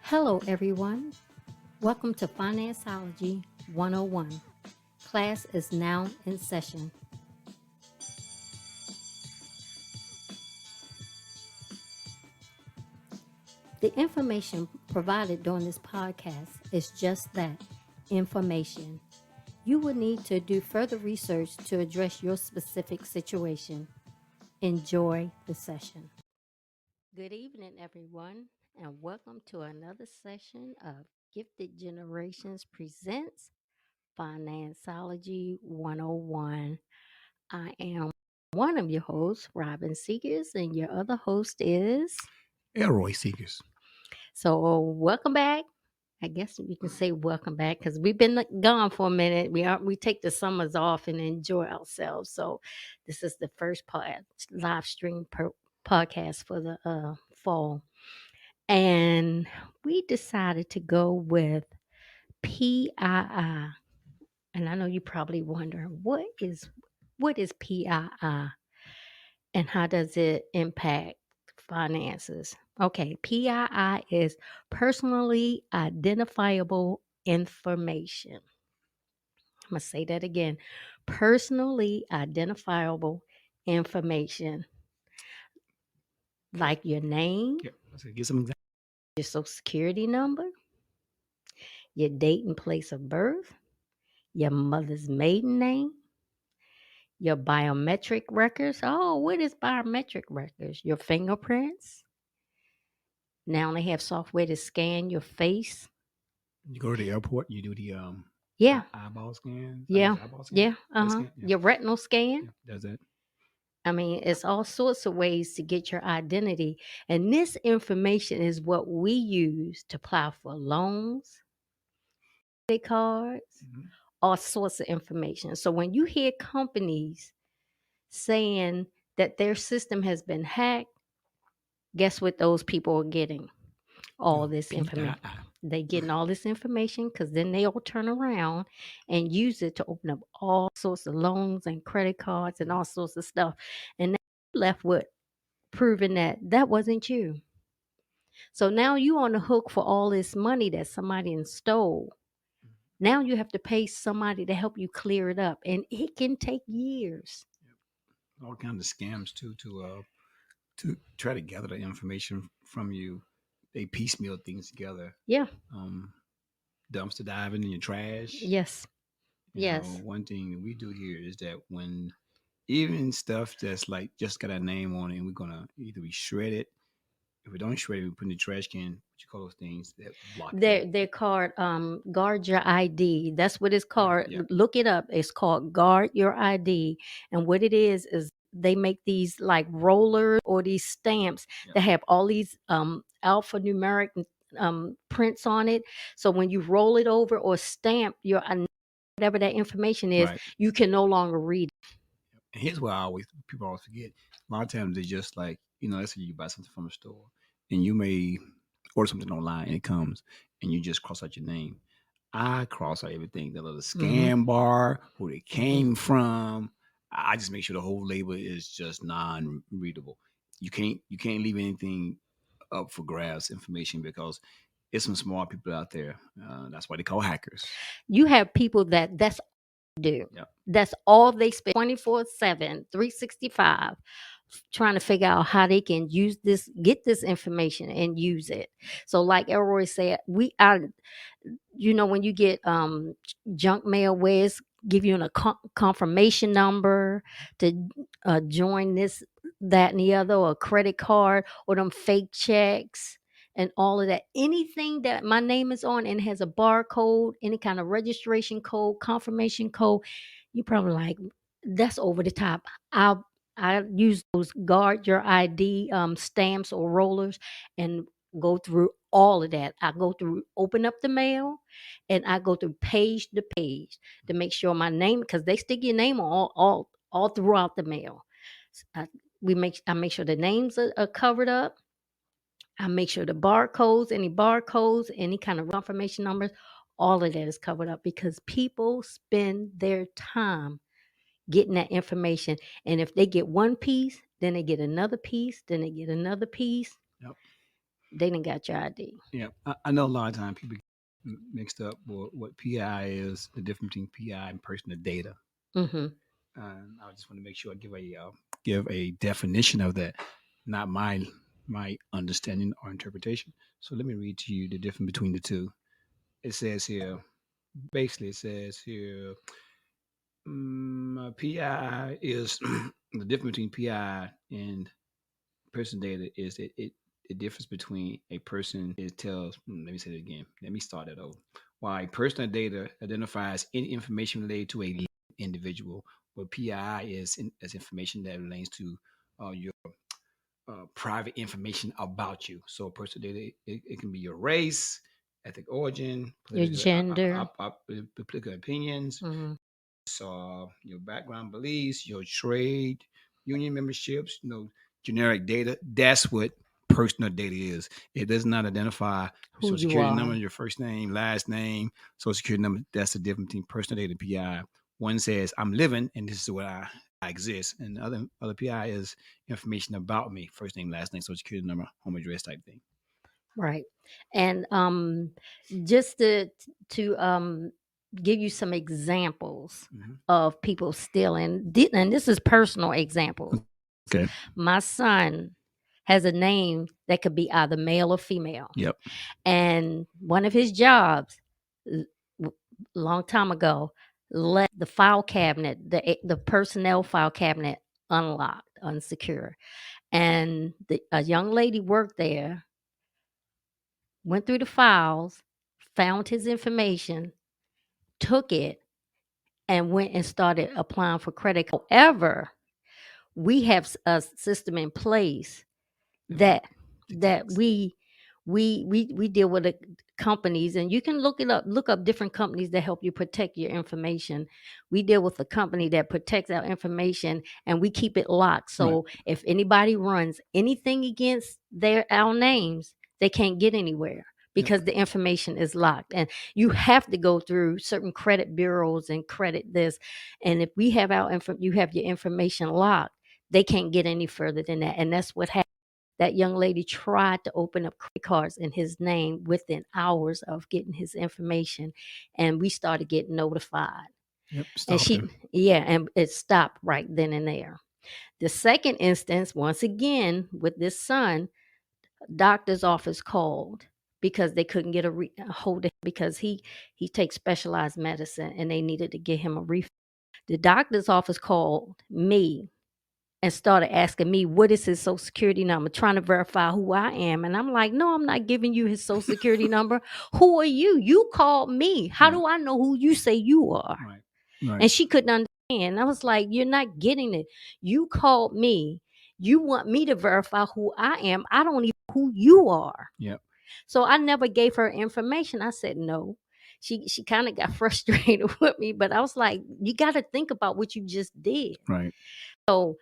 Hello, everyone. Welcome to Financeology 101. Class is now in session. The information provided during this podcast is just that information. You will need to do further research to address your specific situation. Enjoy the session. Good evening, everyone, and welcome to another session of Gifted Generations Presents Financeology 101. I am one of your hosts, Robin Seegers, and your other host is. Elroy Seekers. So, welcome back. I guess we can say welcome back because we've been gone for a minute. We take the summers off and enjoy ourselves. So, this is the first live stream podcast for the fall, and we decided to go with PII. And I know you probably wondering what is PII and how does it impact finances? Okay, PII is personally identifiable information. I'm going to say that again. Personally identifiable information like your name, Yep. Let's get some examples. your social security number, your date and place of birth, your mother's maiden name, your biometric records. Oh, what is biometric records? Your fingerprints. Now they have software to scan your face. You go to the airport, you do the Yeah, eyeball scan. yeah, Eyeball scan. yeah. Scan. Yeah. Your retinal scan. Yeah. Does that? I mean, it's all sorts of ways to get your identity. And this information is what we use to apply for loans, credit cards, Mm-hmm. all sorts of information. So when you hear companies saying that their system has been hacked, guess what those people are getting? All this information. They getting all this information because then they'll turn around and use it to open up all sorts of loans and credit cards and all sorts of stuff. And now you're left with proving that that wasn't you. So now you on the hook for all this money that somebody stole. Now you have to pay somebody to help you clear it up. And it can take years. All kinds of scams too to try to gather the information from you. They piecemeal things together. Yeah. Dumpster diving in your trash. Yes. Yes. One thing that we do here is that when even stuff that's like just got a name on it, and we're gonna either we shred it. If we don't shred it, we put in the trash can. What you call those things that block They're called guard your ID. That's what it's called. Yeah. Look it up. It's called guard your ID. And what it is they make these like rollers or these stamps that have all these alphanumeric prints on it. So when you roll it over or stamp your whatever that information is, Right. you can no longer read it. And here's what people always forget. A lot of times they just like, let's say you buy something from a store and you may order something online and it comes and you just cross out your name. I cross out everything, the little scan bar, who they came from. I just make sure the whole label is just non-readable. You can't leave anything up for grabs information because it's some smart people out there. That's why they call hackers. You have people that's do. Yep. That's all they spend 24/7, 365 trying to figure out how they can get this information and use it. So like Elroy said, when you get junk mail where it's give you a confirmation number to join this, that, and the other, or a credit card, or them fake checks and all of that. Anything that my name is on and has a barcode, any kind of registration code, confirmation code, you probably like, that's over the top. I use those guard your ID stamps or rollers and go through all of that. I go through, open up the mail, and I go through page to page to make sure my name, because they stick your name on all throughout the mail. I make sure the names are covered up. I make sure the any barcodes, any kind of confirmation numbers, all of that is covered up because people spend their time getting that information. And if they get one piece, then they get another piece, then they get another piece. Yep. they didn't got your ID. Yeah, I know a lot of times people get mixed up with what PI is, the difference between PI and personal data. Mm-hmm. I just want to make sure I give a definition of that, not my understanding or interpretation. So let me read to you the difference between the two. It says here, basically, it says here, PI is the difference between PI and person data is it the difference between a person it tells let me say it again. Let me start it over. Why personal data identifies any information related to a individual, but PII is information that relates to your private information about you. So personal data it can be your race, ethnic origin, Your gender. political opinions, Mm-hmm. your background beliefs, your trade union memberships, generic data. That's what personal data is. It does not identify your Who social you security are. number, your first name, last name, social security number. That's the difference between personal data and PI. One says I'm living and this is what I exist, and the other PI is information about me, first name, last name, social security number, home address type thing. Right. And just to give you some examples Mm-hmm. of people stealing, and this is personal examples. Okay. My son has a name that could be either male or female. Yep. And one of his jobs, l- long time ago, let the file cabinet, the personnel file cabinet, unlocked, unsecure. And a young lady worked there, went through the files, found his information, took it, and went and started applying for credit. However, we have a system in place that that Detects. we deal with the companies, and you can look up different companies that help you protect your information. We deal with a company that protects our information, and we keep it locked, Right. so if anybody runs anything against our names, they can't get anywhere Yep. because the information is locked, and you have to go through certain credit bureaus and credit this. And if we have you have your information locked, they can't get any further than that. And that's what happened. That young lady tried to open up credit cards in his name within hours of getting his information, and we started getting notified. Yep. And Stopped him. yeah, and it stopped right then and there. The second instance, once again, with this son, doctor's office called because they couldn't get a hold of him because he takes specialized medicine and they needed to get him a refund. The doctor's office called me and started asking me what is his social security number, trying to verify who I am. And I'm like, no, I'm not giving you his social security number. Who are you? You called me. How Right. do I know who you say you are? Right. Right. And she couldn't understand. I was like, you're not getting it. You called me. You want me to verify who I am. I don't even know who you are. Yep. So I never gave her information. I said no. She kind of got frustrated with me, but I was like, you got to think about what you just did. Right. So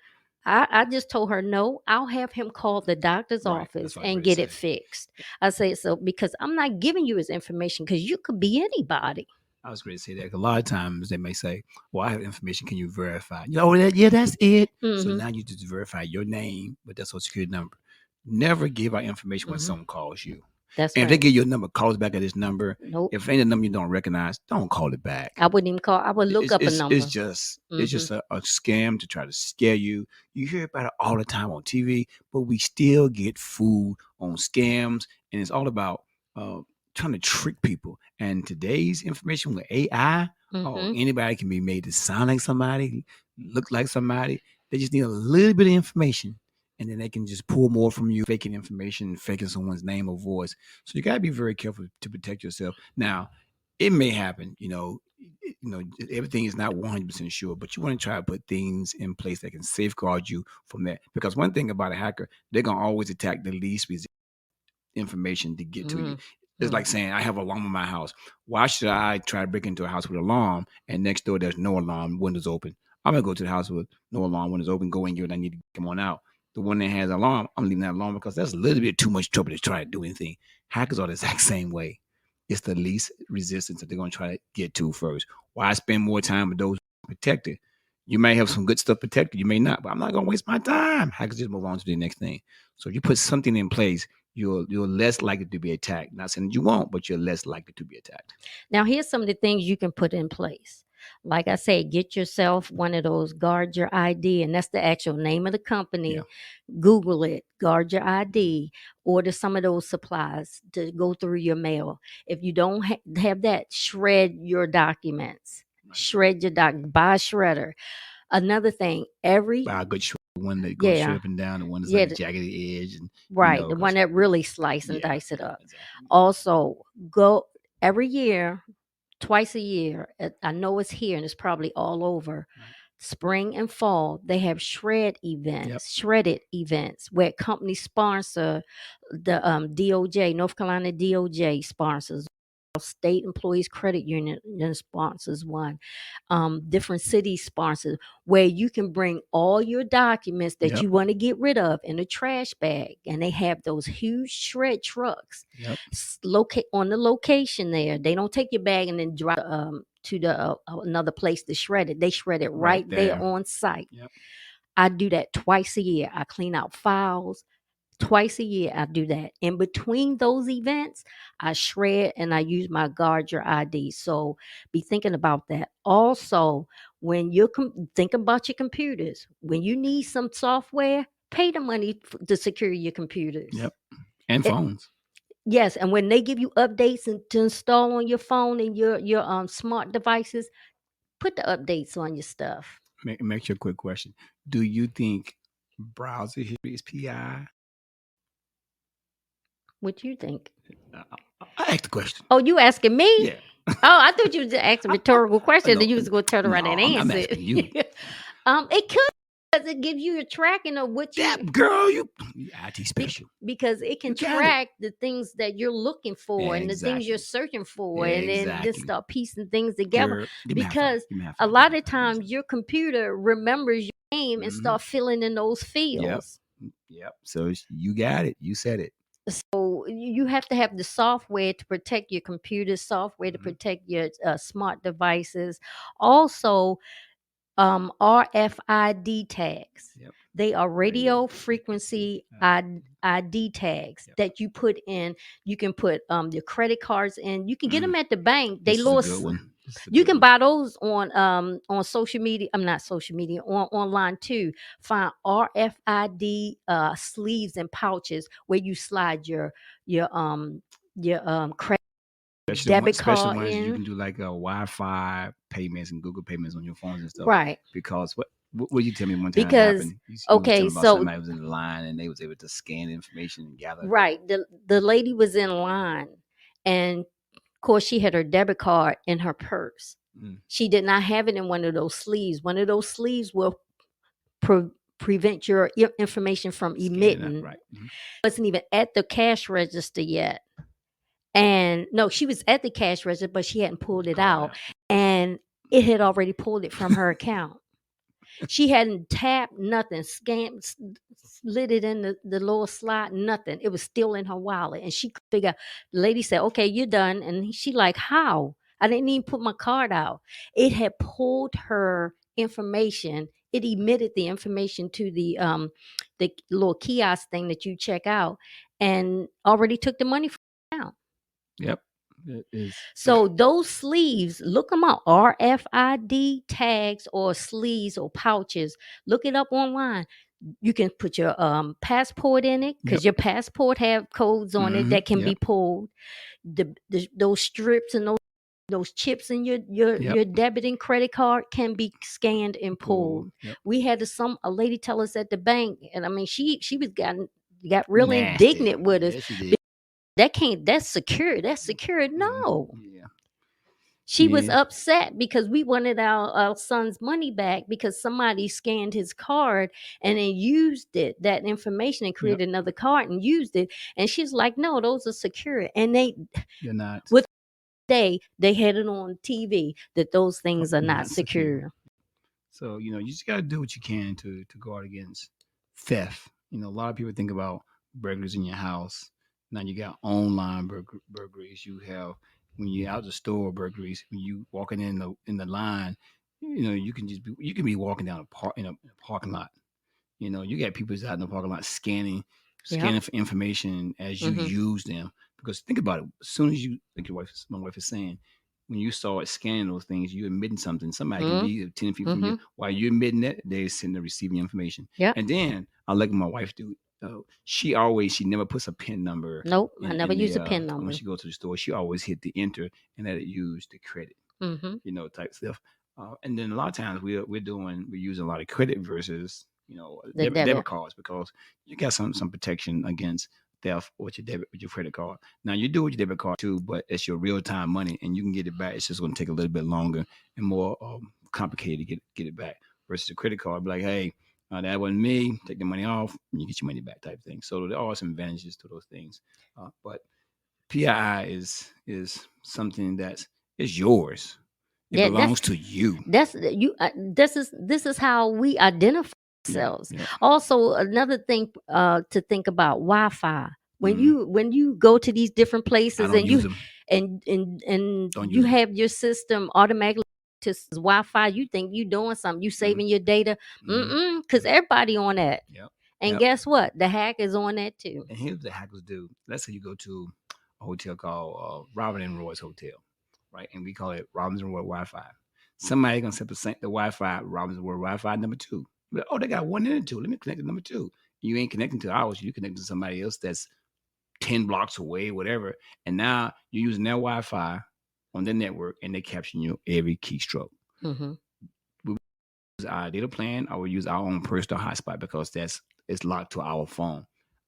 I just told her, no, I'll have him call the doctor's Right. That's office what I was and ready to get it say. fixed. I say, so because I'm not giving you his information because you could be anybody. I was ready to say that. A lot of times they may say, "Well, I have information. Can you verify?" Yeah, that's it. So Mm-hmm. now you just verify your name with that social security number. Never give out information when Mm-hmm. someone calls you. That's And if they right. give you a number, call us back at this number. Nope. If ain't a number you don't recognize, don't call it back. I wouldn't even call. I would look It's up a it's it's number. just it's Mm-hmm. just a scam to try to scare you. You hear about it all the time on TV, but we still get fooled on scams, and it's all about uh, trying to trick people. And today's information with AI, oh, Mm-hmm. anybody can be made to sound like somebody, look like somebody. They just need a little bit of information, and then they can just pull more from you, faking information, faking someone's name or voice. So you got to be very careful to protect yourself. Now, it may happen, everything is not 100% sure, but you want to try to put things in place that can safeguard you from that. Because one thing about a hacker, they're going to always attack the least information to get to you. It's Mm-hmm. like saying, I have an alarm in my house. Why should I try to break into a house with an alarm and next door there's no alarm, windows open? I'm going to go to the house with no alarm, windows open, go in here and I need to come on out. The one that has alarm, I'm leaving that alarm because that's a little bit too much trouble to try to do anything. Hackers are the exact same way. It's the least resistance that they're going to try to get to first. Why spend more time with those protected? You may have some good stuff protected, you may not, but I'm not going to waste my time. Hackers just move on to the next thing. So if you put something in place you're less likely to be attacked. Not saying that you won't, but you're less likely to be attacked. Now, here's some of the things you can put in place. Like I said, get yourself one of those guard your ID, and that's the actual name of the company. Yeah. Google it, guard your ID, order some of those supplies to go through your mail. If you don't have that, shred your documents. Right. Shred your buy a shredder. Another thing, Buy a good one that goes straight yeah, up and down, the one that's yeah, like the jagged edge, and right, the one 'cause that really slice and yeah, dice it yeah, up. exactly. Also, go every year, twice a year. I know it's here and it's probably all over. Right. Spring and fall, they have Yep. shredded events where companies sponsor the DOJ, North Carolina DOJ sponsors. State Employees Credit Union sponsors one. Different city sponsors where you can bring all your documents that Yep. you want to get rid of in a trash bag, and they have those huge shred trucks Yep. locate on the location there. They don't take your bag and then drive to the another place to shred it. They shred it right there there. on site. Yep. I do that twice a year. I clean out files. Twice a year, I do that. In between those events, I shred and I use my guard your ID. So be thinking about that. Also, when you think about your computers, when you need some software, pay the money to secure your computers. Yep. And It- phones. yes, and when they give you updates to install on your phone and your smart devices, put the updates on your stuff. Make your quick question. Do you think browser history is PI? What do you think? I asked the question. Oh, you asking me? Yeah. Oh, I thought you were just asking a rhetorical question, No, and you was going to turn around no, and I'm answer asking you. it. It could, because it gives you a tracking of what you That girl, you IT special. because it can You got it. track the things that you're looking for and the things you're Exactly. searching for, and then just Exactly. start piecing things together. Girl, give me a high five. Because Give me a high a five. lot Give me a of high five. times your computer remembers your name and Mhm. start filling in those fields. Yep. So you got it. You said it. So you have to have the software to protect your computer, software to Mhm. protect your smart devices. Also, RFID tags. Yep. They are radio Radio frequency frequency ID tags Yep. that you put in. You can put your credit cards in. You can get them Mm. at the bank. They This is a lower. good one. This is a You good can one. buy those on social media. I'm not social media online too. Find RFID sleeves and pouches where you slide your credit debit Especially card ones you in. can do like Wi-Fi payments and Google payments on your phones and stuff. Right. Because what you tell me one time Because happened? You was okay, telling about so somebody was in the line and they was able to scan the information and gather. right, the lady was in line, and of course she had her debit card in her purse. Mm. She did not have it in one of those sleeves. One of those sleeves will prevent your information from Scan it up, emitting. right. Mhm. Wasn't even at the cash register yet. And no, she was at the cash register, but she hadn't pulled it Card out. And it had already pulled it from her account. She hadn't tapped nothing, scanned, slid it in the lower slot, nothing. It was still in her wallet. And she could figure out, the lady said, okay, you're done. And she like, how? I didn't even put my card out. It had pulled her information. It emitted the information to the little kiosk thing that you check out, and already took the money from her account. Yep. It is. So those sleeves, look them up. RFID tags or sleeves or pouches. Look it up online. You can put your passport in it because Yep. your passport have codes on it that can Yep. be pulled. Those strips and those chips in your Yep. debit and credit card can be scanned and pulled. Yep. We had a lady tell us at the bank, and I mean she was got really Nasty. indignant with us. Yes, she did. That's secure. That's secure. No. Yeah. She was Yeah. upset because we wanted our son's money back because somebody scanned his card and then used that information, and created another card and used it. And she's like, no, those are secure. And They're not. with they had it on TV that those things are not Not secure. secure. So you just got to do what you can to guard against theft. A lot of people think about burglars in your house. Now you got online burglaries. You have when you're out the store burglaries. When you walking in the line, you can be walking down in a parking lot. You got people out in the parking lot scanning Yep. scanning for information as you Mm-hmm. use them. Because think about it, as soon as you, like my wife is saying, when you start scanning those things, you're admitting something. Somebody can be 10 feet from Mm-hmm. you. While you're admitting that, they're sitting there receiving information. Yep. And then I let my wife do. She never puts a pin number Nope. I never in use the a pin when number. she goes to the store. She always hit the enter and let it use the credit, Mm-hmm. type stuff. And then a lot of times we're using a lot of credit versus The debit debit. cards because you got some protection against theft with your credit card. Now you do with your debit card too, but it's your real time money and you can get it back. It's just going to take a little bit longer and more complicated to get it back versus a credit card. Be like, hey, that wasn't me. Take the money off and you get your money back type thing. So there are some advantages to those things, but PII is something that is yours. It Yeah, belongs to you. that's you. This is how we identify Yep. ourselves. Yep. Also, another thing to think about Wi-Fi. When Hmm. you go to these different I places don't and use them. Don't you use them. have your system automatically to Wi-Fi, you think you doing something, you Hmm. saving your data. Hmm. Because everybody on that. Yep. And Yep. guess what? The hack is on that too. And here's what the hackers do. Let's say you go to a hotel called Robin and Roy's Hotel, right? And we call it Robinson Roy Wi-Fi. Somebody gonna set the Wi-Fi Robinson Roy Wi-Fi number two. But, oh, they got one and two. Let me connect to number two. You ain't connecting to ours. You connect to somebody else that's 10 blocks away, whatever. And now you're using their Wi-Fi on their network, and they capturing you every keystroke. Mm-hmm. We use our data plan, or we use our own personal hotspot because it's locked to our phone.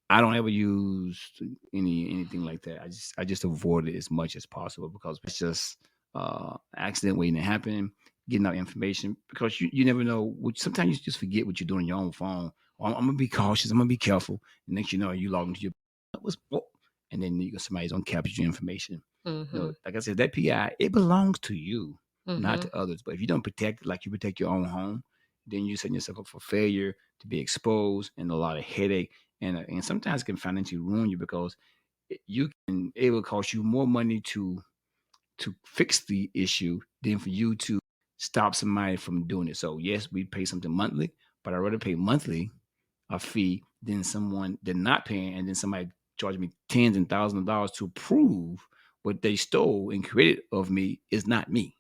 I don't ever use anything like that. I just avoid it as much as possible because it's just accident waiting to happen, getting out information because you never know. Sometimes you just forget what you're doing on your own phone. Oh, I'm gonna be cautious. I'm gonna be careful. And next you know, you log into your and then somebody's gonna capture your information. Mm-hmm. Like I said, that PI it belongs to you, not Mm-hmm. to others. But if you don't protect it like you protect your own home, then you're setting yourself up for failure, to be exposed, and a lot of headache, and sometimes it can financially ruin you because it will cost you more money to fix the issue than for you to stop somebody from doing it. So yes, we pay something monthly, but I'd rather pay monthly a fee than someone than not paying, and then somebody charging me tens and thousands of dollars to prove what they stole and created of me is not me.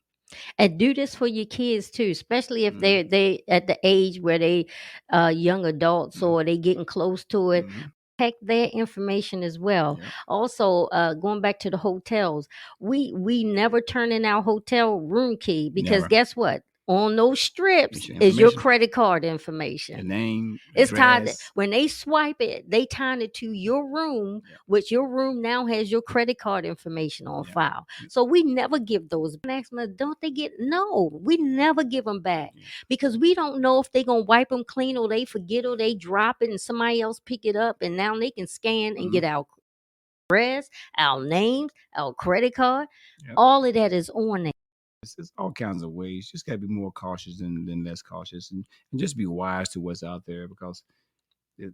And do this for your kids too, especially if Mm-hmm. they at the age where they young adults or they getting close to it. Mm-hmm. Protect their information as well. Yep. Also, going back to the hotels, we never turn in our hotel room key because Never. guess what? On those strips It's your is your information, credit card your information. name, It's tied address. when they swipe it, they tie it to your room, Yep. which your room now has your credit card information on Yep. file. Yep. So we never give those back. Don't they get no? We never give them back Yep. because we don't know if they gonna wipe them clean or they forget or they drop it and somebody else pick it up and now they can scan and Mm-hmm. get our address, our names, our credit card. Yep. All of that is on there. It's all kinds of ways. Just got to be more cautious than less cautious, and just be wise to what's out there because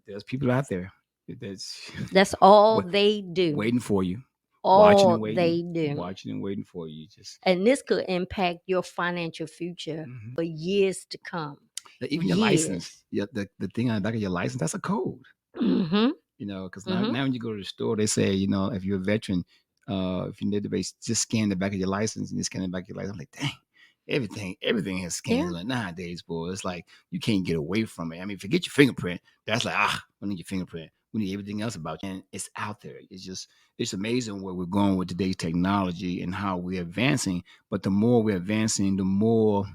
there's people out there that's That's all wa- they do. waiting for you, All they do. watching and waiting for you. Just And this could impact your financial future mhm. for years to come. Like, even your license, Years. yeah, the thing on the back of your license, that's a code. Mm-hmm. Because Mm-hmm. now when you go to the store, they say, if you're a veteran, if you need to just scan the back of your license and you scan the back of your license. I'm like, dang, everything has Yeah. scans. Like nowadays, boy, it's like you can't get away from it. I mean, forget your fingerprint. That's like, we need your fingerprint. We need everything else about you. And it's out there. It's amazing where we're going with today's technology and how we're advancing. But the more we're advancing, the more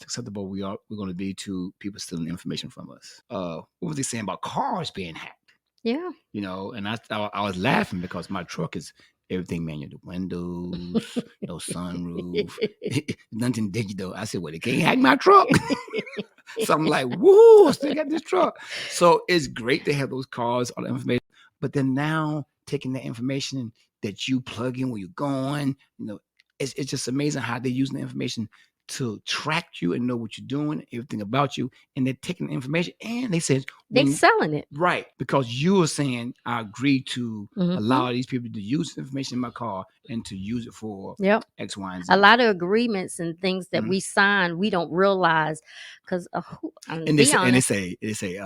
acceptable we're going to be to people stealing information from us. What was they saying about cars being hacked? Yeah. And I was laughing because my truck is everything manual, the windows, no sunroof, nothing digital. I said, well, they can't hack my truck. So I'm like, woo, I still got this truck. So it's great to have those cars, all the information, but then now taking that information that you plug in where you're going, it's just amazing how they're using the information to track you and know what you're doing, everything about you, and they're taking the information and they said They when selling it. right, because you were saying I agreed to Mm-hmm. allow these people to use the information in my car and to use it for Yep. X, Y, and A Z. lot of agreements and things that Mhm. we sign, we don't realize because And they be say, and they honest. say, they say,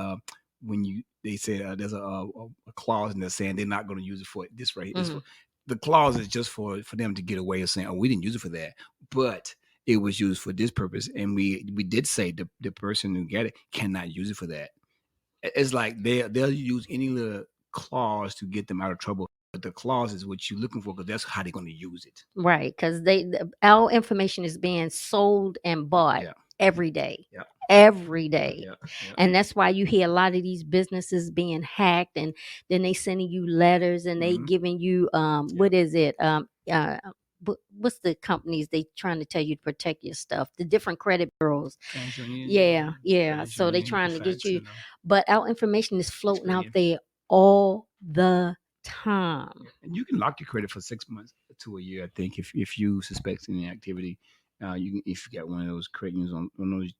when you they said there's a clause in there saying they're not going to use it for this right here. It's Hmm. for the clause is just for them to get away of saying, oh, we didn't use it for that, but it was used for this purpose, and we did say the person who get it cannot use it for that. It's like they'll use any little clause to get them out of trouble, but the clause is what you're looking for because that's how they're going to use it. Right, because our information is being sold and bought Yeah, every day, yeah, every day, yeah, yeah. and that's why you hear a lot of these businesses being hacked, and then they sending you letters, and they Mm-hmm. giving you Yeah. what is it what's the companies they trying to tell you to protect your stuff? The different credit bureaus. Financial union, Yeah, yeah. credit So they union, trying to get Equifax, you, but our information is floating out Experian. there all the time. Yeah. And you can lock your credit for 6 months to a year. I think if you suspect any activity, you can, if you got one of those credit unions on those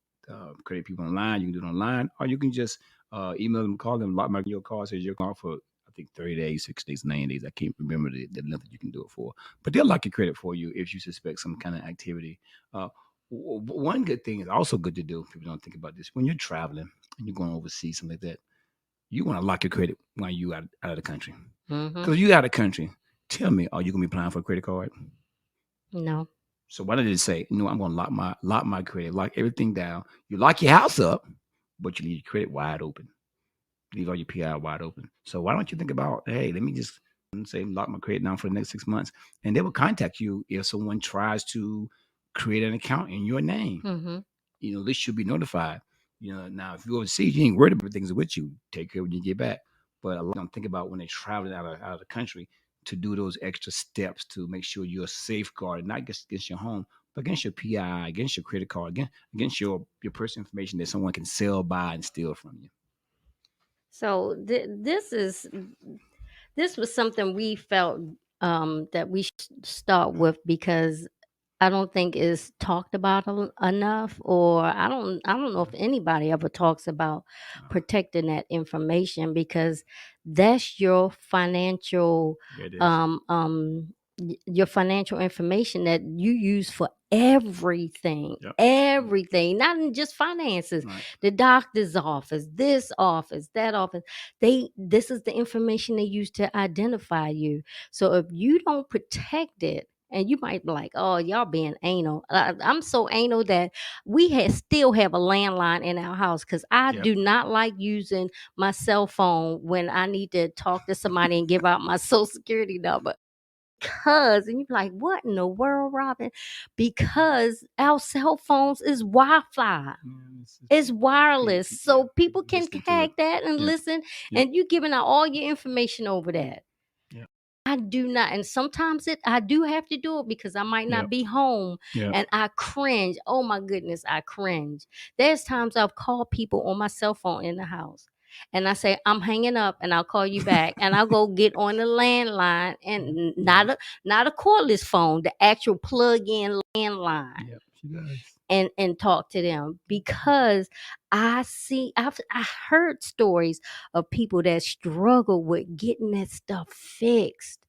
credit people online, you can do it online, or you can just email them, call them, lock your card, says you're card for I think 30 days, 6 days, 90 days. I can't remember the length that you can do it for, but they'll lock your credit for you if you suspect some kind of activity. Uh, One good thing is also good to do. People don't think about this when you're traveling and you're going overseas, something like that. You want to lock your credit while you out of the country. Hmm. Because you out of the country, tell me, are you gonna be applying for a credit card? No. So why did it say, no, I'm gonna lock my credit, lock everything down. You lock your house up, but you leave your credit wide open. Leave all your PI wide open. So why don't you think about, hey, let me just say lock my credit down for the next 6 months, and they will contact you if someone tries to create an account in your name. Hmm. This should be notified. Now if you overseas, you ain't worried about things with you. Take care when you get back. But a lot don't think about when they're traveling out of the country to do those extra steps to make sure you're safeguarded, not just against your home, but against your PI, against your credit card, against your personal information that someone can sell, buy, and steal from you. So this was something we felt that we should start with because I don't think is talked about enough, or I don't know if anybody ever talks about Uh, protecting that information because that's your financial yeah, it is. um um your financial information that you use for everything, Yep. everything, not in just finances. Right. The doctor's office, this office, that office, this is the information they use to identify you. So if you don't protect it, and you might be like, "Oh, y'all being anal." I'm so anal that still have a landline in our house because I Yep. do not like using my cell phone when I need to talk to somebody and give out my social security number. Because, and you're like, "What in the world, Robin?" Because our cell phones is Wi-Fi. Yeah, It's wireless, yeah, so people people can listening to it. hack that and Yep. listen, Yep. and you giving out all your information over that. Yep. I do not, and sometimes I do have to do it because I might not Yep. be home, Yep. and I cringe. Oh my goodness, I cringe. There's times I've called people on my cell phone in the house, and I say I'm hanging up, and I'll call you back, and I'll go get on the landline, and Yep. not a cordless phone, the actual plug-in landline, Yep. She does. and talk to them because I heard stories of people that struggle with getting that stuff fixed.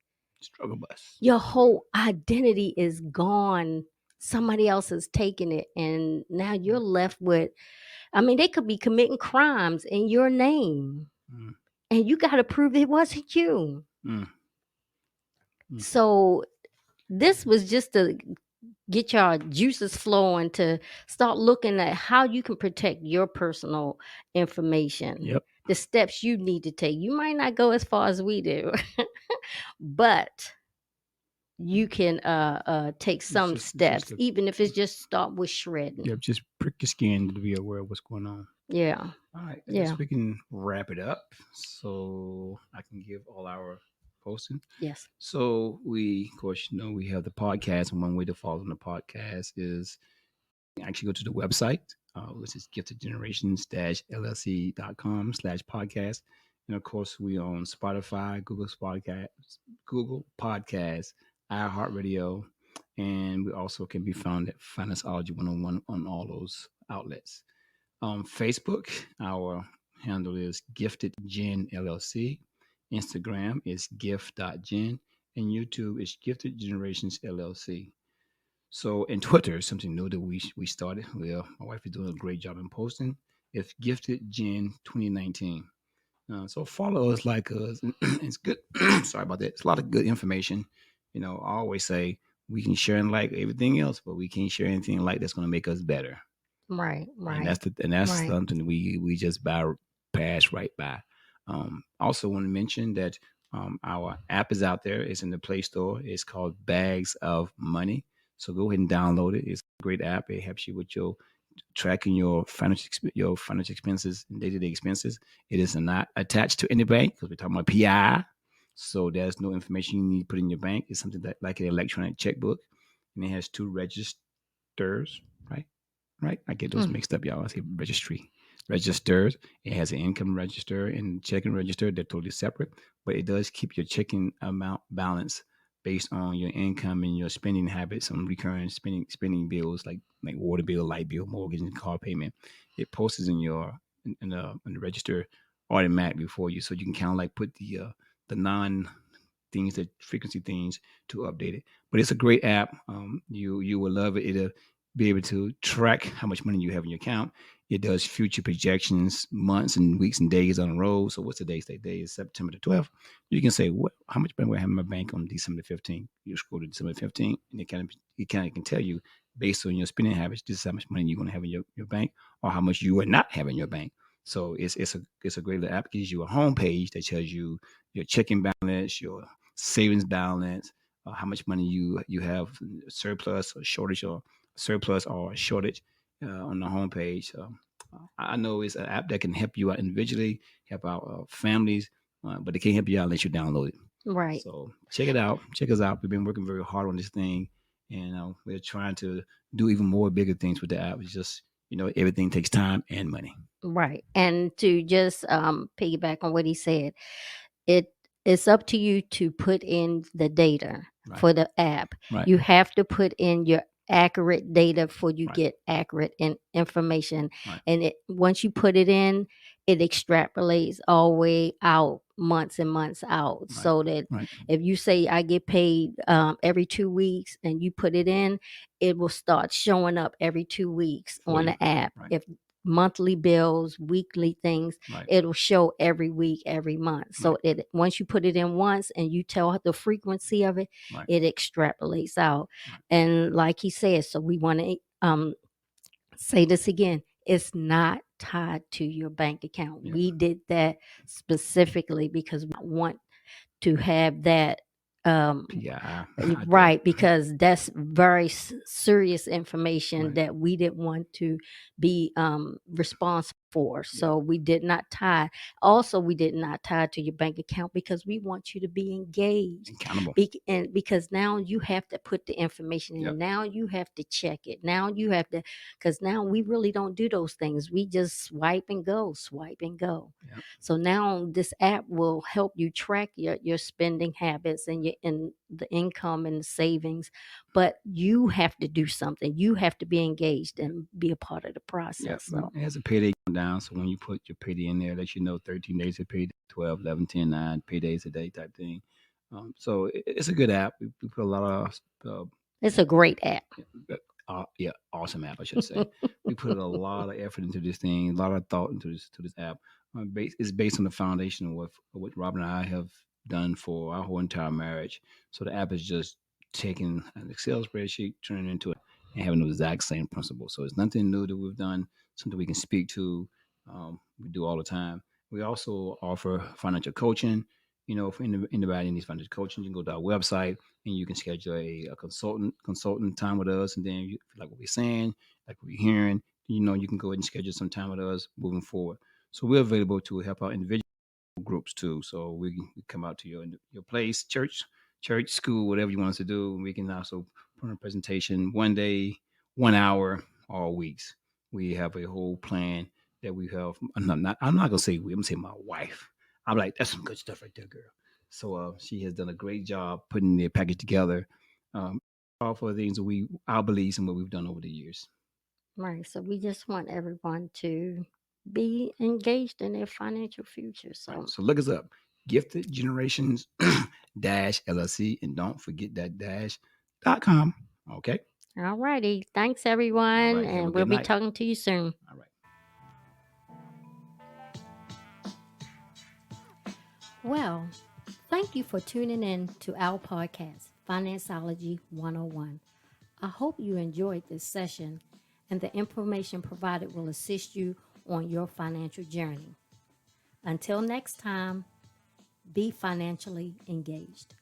Struggle bus. Your whole identity is gone. Somebody else has taken it, and now you're Yep. left with, I mean, they could be committing crimes in your name, Mm, and you got to prove it wasn't you. mm, mm. So this was just to get your juices flowing to start looking at how you can protect your personal information, Yep. the steps you need to take. You might not go as far as we do, but you can take some It's just steps, a, even if it's just start with shredding. yep. Just prick your skin to be aware of what's going on. Yeah. All right, I Yeah. guess we can wrap it up so I can give all our posting. Yes. So we, of course, we have the podcast, and one way to follow the podcast is actually go to the website, which is giftedgenerations-llc.com/podcast. And of course, we on Spotify, Google Podcasts, iHeartRadio, and we also can be found at Finestology 101 on all those outlets. Facebook, our handle is Gifted Gen LLC. Instagram is gift.gen. And YouTube is Gifted Generations LLC. So, and Twitter is something new that we started. Well, my wife is doing a great job in posting. It's Gifted Gen 2019. So follow us, like us. It's good. Sorry about that. It's a lot of good information. I always say we can share and like everything else, but we can't share anything like that's going to make us better. Right, And right, that's right. something we just pass right by. Also, want to mention that our app is out there. It's in the Play Store. It's called Bags of Money. So go ahead and download it. It's a great app. It helps you with your tracking your financial expenses and day to day expenses. It is not attached to any bank because we're talking about PII. So there's no information you need to put in your bank. It's something that like an electronic checkbook, and it has two registers, right? Right? I get those Mm, mixed up, y'all. I say registry. Registers. It has an income register and checking register. They're totally separate, but it does keep your checking amount balance based on your income and your spending habits on recurring spending bills like water bill, light bill, mortgage, and car payment. It posts in the register automatically for you, so you can kind of like put the non things, the frequency things to update it. But it's a great app. You will love it. It'll be able to track how much money you have in your account. It does future projections, months and weeks and days on the road. So what's the day? Day is September the 12th. You can say how much money will I have in my bank on December 15th. You scroll to December 15th, and it kind of can tell you based on your spending habits, this is how much money you're going to have in your bank, or how much you are not having in your bank. So it's a great little app. It gives you a home page that tells you your checking balance, your savings balance, how much money you have surplus or shortage, or surplus or shortage on the homepage. I know it's an app that can help you out individually, help out families, but it can't help you out unless you download it. right, So check it out. Check us out. We've been working very hard on this thing, and we're trying to do even more bigger things with the app. It's just everything takes time and money. right. And to just piggyback on what he said, it it's up to you to put in the data Right. for the app. Right. You have to put in your accurate data for you Right. get accurate information. Right. And once you put it in, it extrapolates all the way out months and months out, Right. so that Right. if you say I get paid every 2 weeks and you put it in, it will start showing up every 2 weeks For on you. the app. Right. If monthly bills, weekly things, Right. it'll show every week, every month. Right. So it once you put it in once and you tell the frequency of it, Right. it extrapolates out. Right. And like he said, so we want to say this again. It's not tied to your bank account. Yep. We did that specifically because we want to have that PII out there. right, because that's very serious information Right. that we didn't want to be responsible for. Yep. So we did not tie. Also, we did not tie to your bank account because we want you to be engaged. Accountable. And because now you have to put the information in. Yep. Now you have to check it. Now you have to, because now we really don't do those things. We just swipe and go, swipe and go. Yep. So now this app will help you track your spending habits and the income and the savings, but you have to do something. You have to be engaged and be a part of the Yep. process. So It has a payday down. So when you put your payday in there, it lets you know 13 days of payday, 12, 11, 10, 9 paydays a day type thing. So it's a good app. We put a lot of it's a great app. yeah, awesome app, I should say. We put a lot of effort into this thing, a lot of thought into this app. It's based on the foundation of what Robin and I have done for our whole entire marriage. So the app is just taking an Excel spreadsheet, turning it into it, and having the exact same principle. So it's nothing new that we've done, something we can speak to. We do all the time. We also offer financial coaching. For anybody needs financial coaching, you can go to our website and you can schedule a consultant time with us. And then if you like what we're saying, like what we're hearing, you can go ahead and schedule some time with us moving forward. So we're available to help out individual groups too. So we come out to your place, church, school, whatever you want us to do. We can also put on a presentation one day, 1 hour, all weeks. We have a whole plan that we have. I'm not gonna say we. I'm gonna say my wife. I'm like, that's some good stuff right there, girl. So she has done a great job putting the package together. All for things that our beliefs and what we've done over the years. Right. So we just want everyone to be engaged in their financial future. Right. So So look us up. Gifted Generations dash LLC. And don't forget that dash.com. Okay. all righty. Thanks All everyone. right. Have a And we'll good be night. talking to you soon. All right. Well, thank you for tuning in to our podcast, Financeology 101. I hope you enjoyed this session and the information provided will assist you on your financial journey. Until next time, be financially engaged.